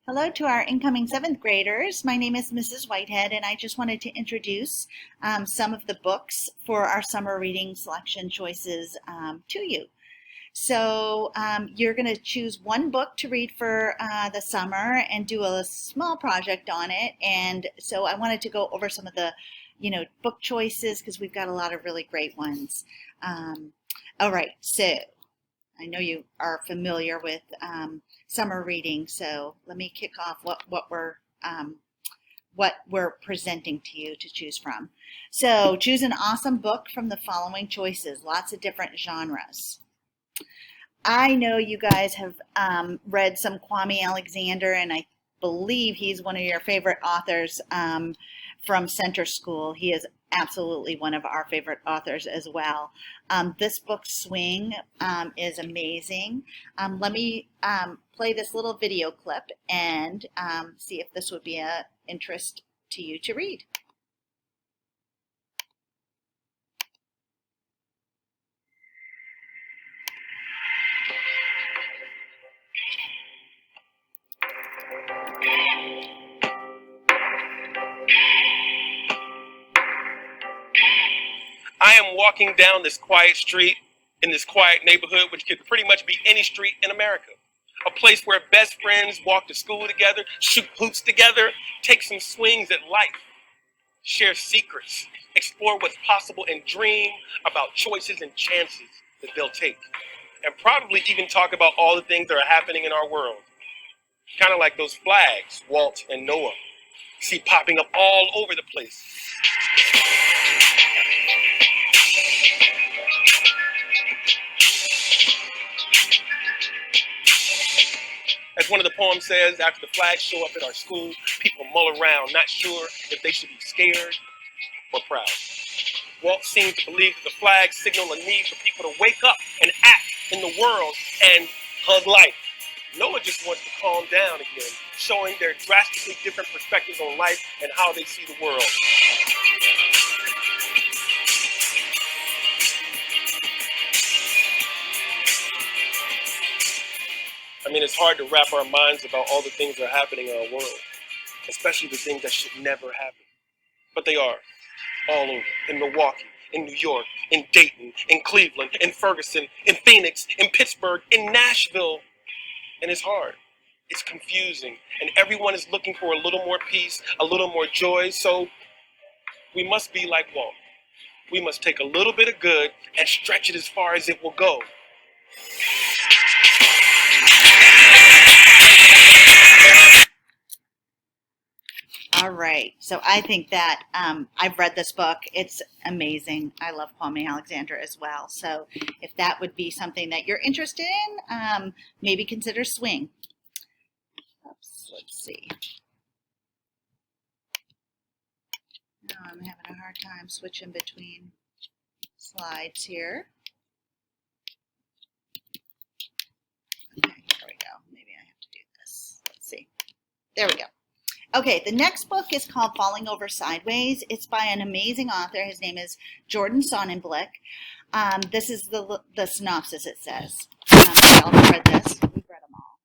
Hello to our incoming seventh graders. My name is Mrs. Whitehead, and I just wanted to introduce some of the books for our summer reading selection choices to you. So you're going to choose one book to read for the summer and do a small project on it. And so I wanted to go over some of the, book choices because we've got a lot of really great ones. All right, so I know you are familiar with summer reading, so let me kick off what we're presenting to you to choose from. So choose an awesome book from the following choices, lots of different genres. I know you guys have read some Kwame Alexander, and I believe he's one of your favorite authors from Center School. He is absolutely one of our favorite authors as well. This book, Swing, is amazing. Let me play this little video clip and see if this would be of interest to you to read. I am walking down this quiet street in this quiet neighborhood, which could pretty much be any street in America. A place where best friends walk to school together, shoot hoops together, take some swings at life, share secrets, explore what's possible, and dream about choices and chances that they'll take. And probably even talk about all the things that are happening in our world. Kind of like those flags Walt and Noah see popping up all over the place. As one of the poems says, after the flags show up at our school, people mull around, not sure if they should be scared or proud. Walt seems to believe that the flags signal a need for people to wake up and act in the world and hug life. Noah just wants to calm down again, showing their drastically different perspectives on life and how they see the world. I mean, it's hard to wrap our minds about all the things that are happening in our world, especially the things that should never happen. But they are, all over, in Milwaukee, in New York, in Dayton, in Cleveland, in Ferguson, in Phoenix, in Pittsburgh, in Nashville. And it's hard. It's confusing. And everyone is looking for a little more peace, a little more joy. So we must be like Walt. We must take a little bit of good and stretch it as far as it will go. All right. So I think that I've read this book. It's amazing. I love Kwame Alexander as well. So if that would be something that you're interested in, maybe consider Swing. Oops, let's see. Now I'm having a hard time switching between slides here. Okay, there we go. Maybe I have to do this. Let's see. There we go. Okay, the next book is called Falling Over Sideways. It's by an amazing author. His name is Jordan Sonnenblick. This is the synopsis, it says. We all read this. We've read them all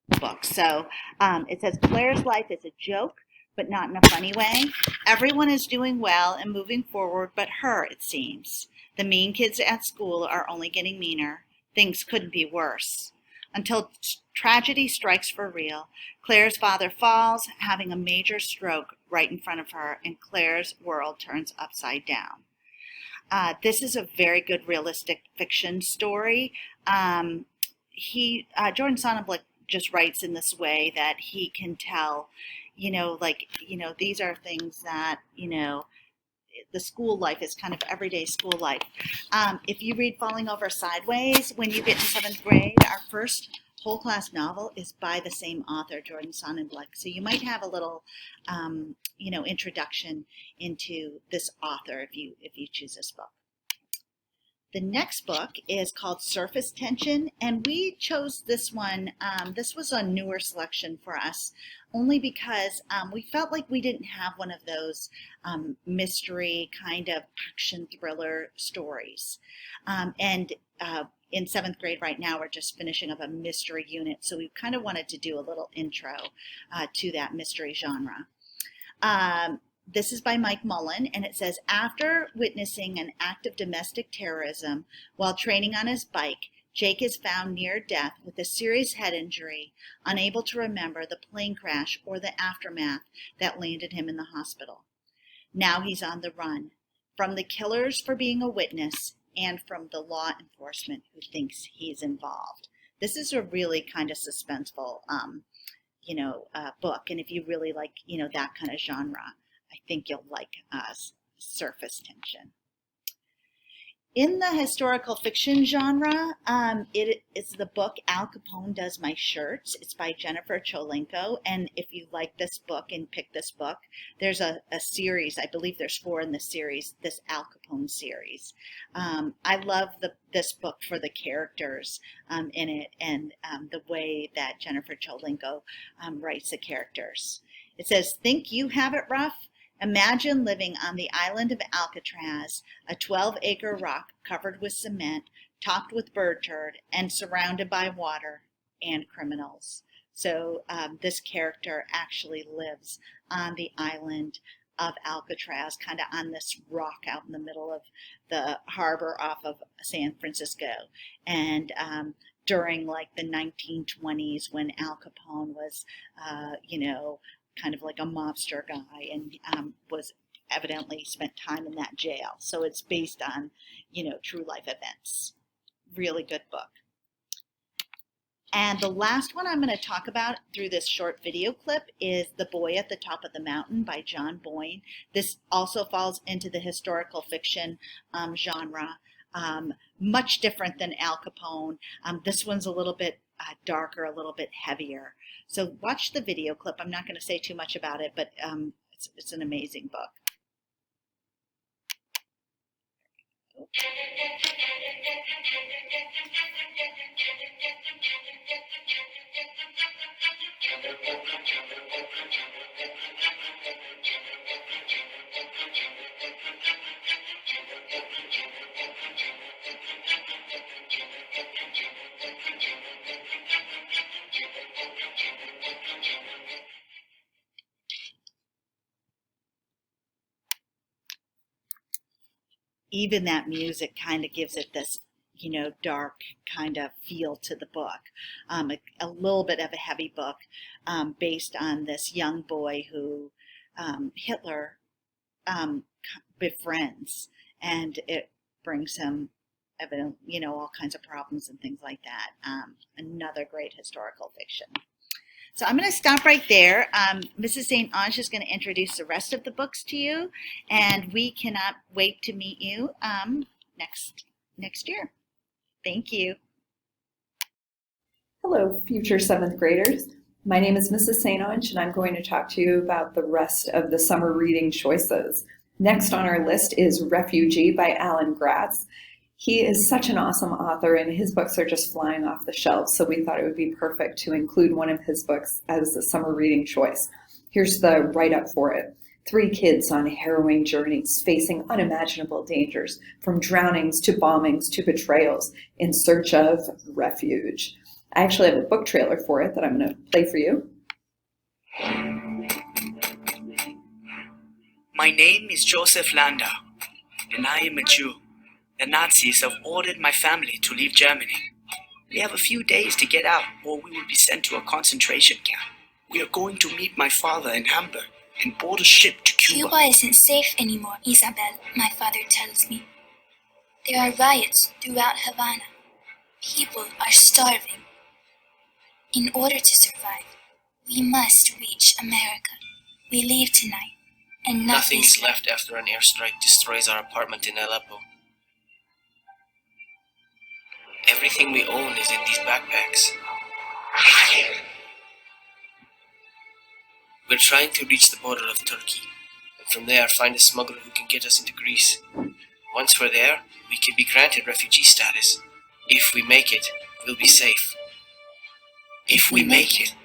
the books. So it says, Claire's life is a joke, but not in a funny way. Everyone is doing well and moving forward but her, it seems. The mean kids at school are only getting meaner. Things couldn't be worse. Until tragedy strikes for real. Claire's father falls, having a major stroke right in front of her, and Claire's world turns upside down. This is a very good realistic fiction story. Jordan Sonnenblick just writes in this way that he can tell, these are things that, the school life is kind of everyday school life. If you read Falling Over Sideways, when you get to seventh grade, our first whole class novel is by the same author, Jordan Sonnenblick. So you might have a little, introduction into this author if you choose this book. The next book is called Surface Tension, and we chose this one. This was a newer selection for us, only because we felt like we didn't have one of those mystery kind of action thriller stories. in 7th grade right now, we're just finishing up a mystery unit. So we kind of wanted to do a little intro to that mystery genre. This is by Mike Mullen, and it says, after witnessing an act of domestic terrorism while training on his bike, Jake is found near death with a serious head injury, unable to remember the plane crash or the aftermath that landed him in the hospital. Now he's on the run from the killers for being a witness and from the law enforcement who thinks he's involved. This is a really kind of suspenseful, book. And if you really like, that kind of genre, I think you'll like Surface Tension. In the historical fiction genre, it is the book Al Capone Does My Shirts. It's by Jennifer Cholenko. And if you like this book and pick this book, there's a series. I believe there's 4 in the series, this Al Capone series. I love this book for the characters in it and the way that Jennifer Cholenko writes the characters. It says, think you have it rough? Imagine living on the island of Alcatraz, a 12-acre rock covered with cement, topped with bird turd, and surrounded by water and criminals. So this character actually lives on the island of Alcatraz, kind of on this rock out in the middle of the harbor off of San Francisco. And during like the 1920s, when Al Capone was, kind of like a mobster guy, and was evidently spent time in that jail. So it's based on, true life events. Really good book. And the last one I'm going to talk about through this short video clip is The Boy at the Top of the Mountain by John Boyne. This also falls into the historical fiction genre. Much different than Al Capone. This one's a little bit darker, a little bit heavier. So watch the video clip. I'm not going to say too much about it, but it's an amazing book. Even that music kind of gives it this, dark kind of feel to the book. A little bit of a heavy book based on this young boy who Hitler befriends, and it brings him, all kinds of problems and things like that. Another great historical fiction. So I'm going to stop right there. Mrs. St. Ange is going to introduce the rest of the books to you, and we cannot wait to meet you next year. Thank you. Hello, future 7th graders. My name is Mrs. St. Ange, and I'm going to talk to you about the rest of the summer reading choices. Next on our list is Refugee by Alan Gratz. He is such an awesome author, and his books are just flying off the shelves, so we thought it would be perfect to include one of his books as a summer reading choice. Here's the write-up for it. 3 kids on harrowing journeys, facing unimaginable dangers, from drownings to bombings to betrayals, in search of refuge. I actually have a book trailer for it that I'm going to play for you. My name is Joseph Landau, and I am a Jew. The Nazis have ordered my family to leave Germany. We have a few days to get out, or we will be sent to a concentration camp. We are going to meet my father in Hamburg and board a ship to Cuba. Cuba isn't safe anymore, Isabel, my father tells me. There are riots throughout Havana. People are starving. In order to survive, we must reach America. We leave tonight, and nothing is left after an airstrike destroys our apartment in Aleppo. Everything we own is in these backpacks. We're trying to reach the border of Turkey, and from there find a smuggler who can get us into Greece. Once we're there, we can be granted refugee status. If we make it, we'll be safe. If we make it,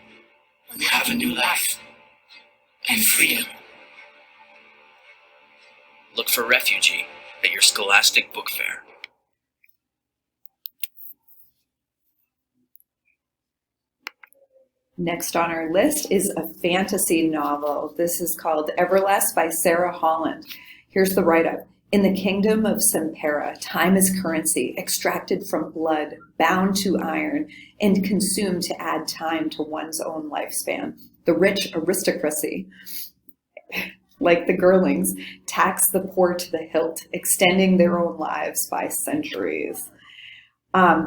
we'll have a new life and freedom. Look for Refugee at your Scholastic Book Fair. Next on our list is a fantasy novel. This is called Everlast by Sarah Holland. Here's the write-up. In the kingdom of Sempera, time is currency, extracted from blood, bound to iron, and consumed to add time to one's own lifespan. The rich aristocracy, like the Girlings, tax the poor to the hilt, extending their own lives by centuries.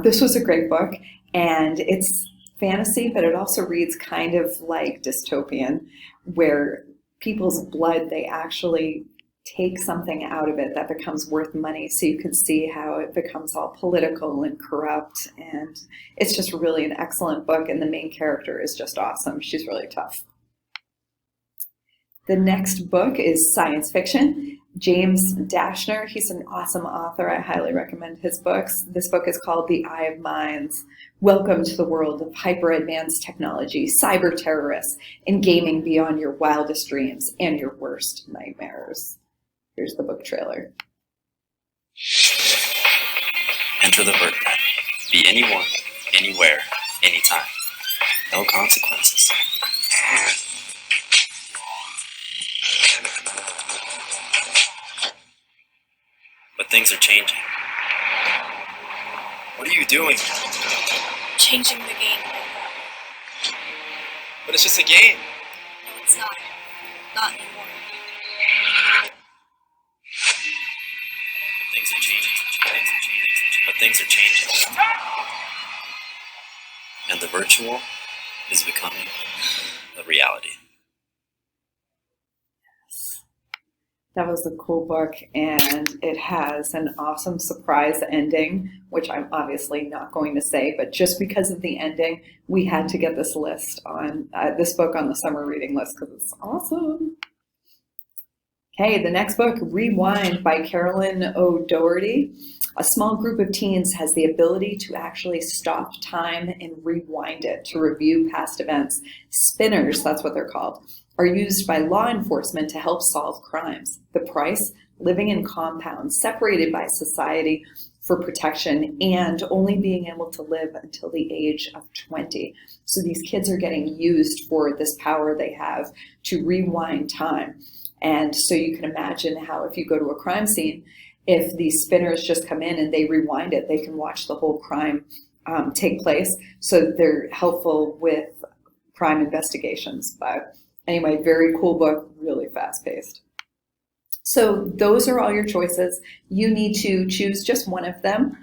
This was a great book, and it's fantasy, but it also reads kind of like dystopian, where people's blood, they actually take something out of it that becomes worth money. So you can see how it becomes all political and corrupt. And it's just really an excellent book. And the main character is just awesome. She's really tough. The next book is science fiction. James Dashner, he's an awesome author. I highly recommend his books. This book is called The Eye of Minds. Welcome to the world of hyper-advanced technology, cyber terrorists, and gaming beyond your wildest dreams and your worst nightmares. Here's the book trailer. Enter the bird net. Be anyone, anywhere, anytime. No consequences. But things are changing. What are you doing? Changing the game. But it's just a game. No, it's not. Not anymore. But things are changing. But things are changing. And the virtual is becoming a reality. That was a cool book, and it has an awesome surprise ending, which I'm obviously not going to say, but just because of the ending, we had to get this list on this book on the summer reading list because it's awesome. Okay, the next book, Rewind by Carolyn O'Doherty. A small group of teens has the ability to actually stop time and rewind it to review past events. Spinners, that's what they're called, are used by law enforcement to help solve crimes. The price, living in compounds separated by society for protection and only being able to live until the age of 20. So these kids are getting used for this power they have to rewind time. And so you can imagine how if you go to a crime scene, if these spinners just come in and they rewind it, they can watch the whole crime take place. So they're helpful with crime investigations. But anyway, very cool book, really fast-paced. So those are all your choices. You need to choose just one of them.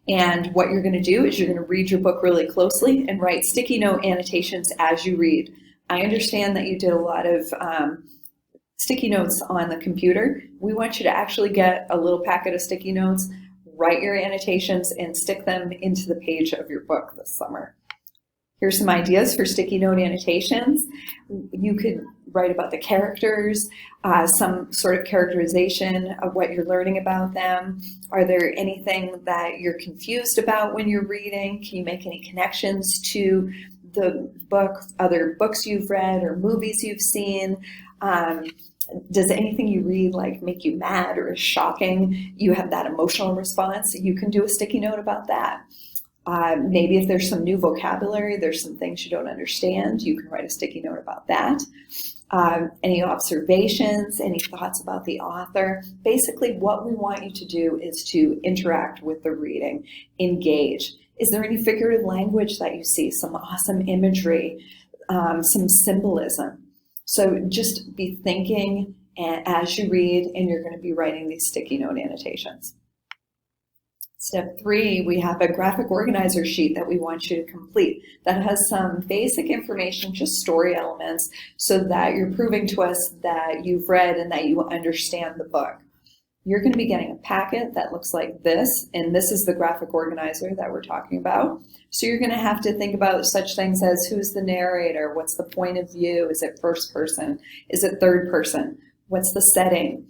And what you're going to do is you're going to read your book really closely and write sticky note annotations as you read. I understand that you did a lot of sticky notes on the computer. We want you to actually get a little packet of sticky notes, write your annotations, and stick them into the page of your book this summer. Here's some ideas for sticky note annotations. You could write about the characters, some sort of characterization of what you're learning about them. Are there anything that you're confused about when you're reading? Can you make any connections to the book, other books you've read or movies you've seen? Does anything you read like make you mad or is shocking? You have that emotional response. You can do a sticky note about that. Maybe if there's some new vocabulary, there's some things you don't understand, you can write a sticky note about that. Any observations, any thoughts about the author. Basically, what we want you to do is to interact with the reading, engage. Is there any figurative language that you see, some awesome imagery, some symbolism? So just be thinking as you read, and you're going to be writing these sticky note annotations. Step 3, we have a graphic organizer sheet that we want you to complete that has some basic information, just story elements, so that you're proving to us that you've read and that you understand the book. You're going to be getting a packet that looks like this, and this is the graphic organizer that we're talking about. So you're going to have to think about such things as who's the narrator, what's the point of view, is it first person, is it third person, what's the setting,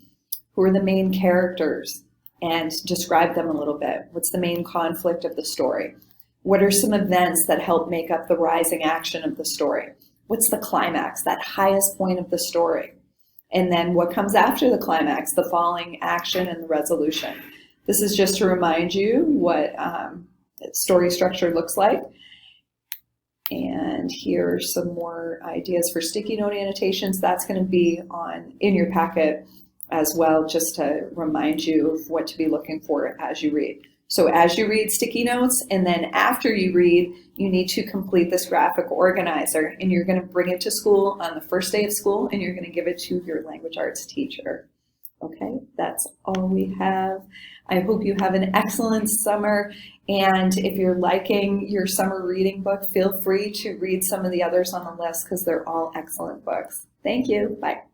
who are the main characters, and describe them a little bit. What's the main conflict of the story? What are some events that help make up the rising action of the story? What's the climax, that highest point of the story? And then what comes after the climax, the falling action and the resolution. This is just to remind you what story structure looks like. And here are some more ideas for sticky note annotations. That's going to be in your packet as well, just to remind you of what to be looking for as you read. So as you read, sticky notes, and then after you read, you need to complete this graphic organizer, and you're going to bring it to school on the first day of school, and you're going to give it to your language arts teacher. Okay, that's all we have. I hope you have an excellent summer, and if you're liking your summer reading book, feel free to read some of the others on the list because they're all excellent books. Thank you. Bye.